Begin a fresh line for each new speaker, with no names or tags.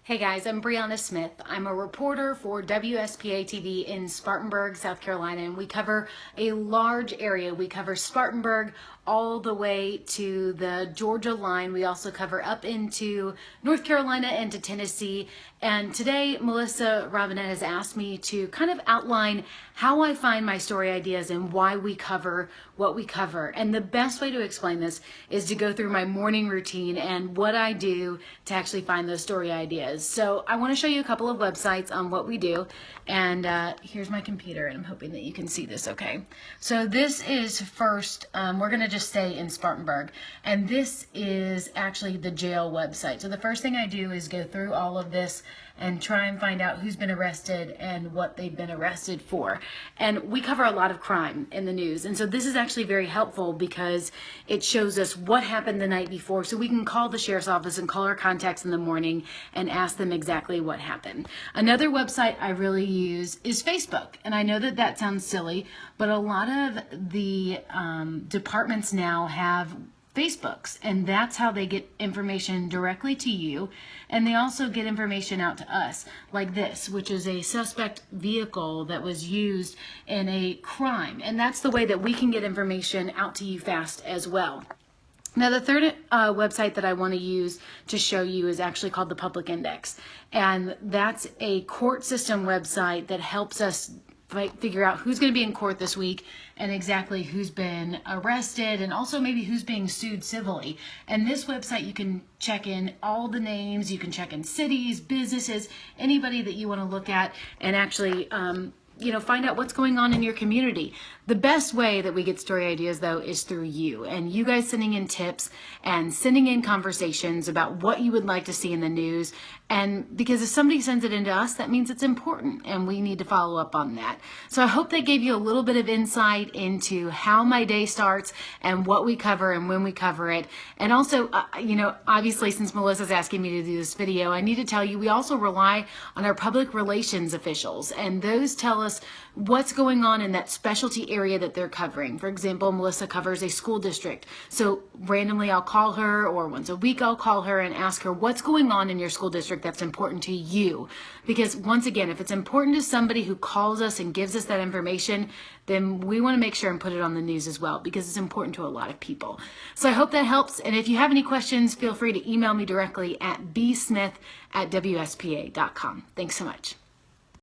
Hey guys, I'm Brianna Smith. I'm a reporter for WSPA TV in Spartanburg, South Carolina, and we cover a large area. We cover Spartanburg all the way to the Georgia line. We also cover up into North Carolina and to Tennessee. And today, Melissa Robinette has asked me to kind of outline how I find my story ideas and why we cover what we cover. And the best way to explain this is to go through my morning routine and what I do to actually find those story ideas. So I want to show you a couple of websites on what we do. And here's my computer, and I'm hoping that you can see this okay. So this is first, we're going to just stay in Spartanburg. And this is actually the jail website. So the first thing I do is go through all of this and try and find out who's been arrested and what they've been arrested for. And we cover a lot of crime in the news. And so this is actually very helpful because it shows us what happened the night before, so we can call the sheriff's office and call our contacts in the morning and ask them exactly what happened. Another website I really use is Facebook. And I know that that sounds silly, but a lot of the departments now have Facebooks, and that's how they get information directly to you, and they also get information out to us, like this, which is a suspect vehicle that was used in a crime, and that's the way that we can get information out to you fast as well. Now, the third website that I want to use to show you is actually called the Public Index, and that's a court system website that helps us figure out who's going to be in court this week and exactly who's been arrested and also maybe who's being sued civilly. And this website, you can check in all the names, you can check in cities, businesses, anybody that you want to look at and actually find out what's going on in your community. The best way that we get story ideas, though, is through you and you guys sending in tips and sending in conversations about what you would like to see in the news. And because if somebody sends it into us, that means it's important and we need to follow up on that. So I hope that gave you a little bit of insight into how my day starts and what we cover and when we cover it. And also, obviously, since Melissa's asking me to do this video, I need to tell you we also rely on our public relations officials, and those tell us what's going on in that specialty area that they're covering. For example, Melissa covers a school district. So randomly I'll call her, or once a week I'll call her and ask her what's going on in your school district that's important to you. Because once again, if it's important to somebody who calls us and gives us that information, then we want to make sure and put it on the news as well, because it's important to a lot of people. So I hope that helps. And if you have any questions, feel free to email me directly at bsmith@wspa.com. Thanks so much.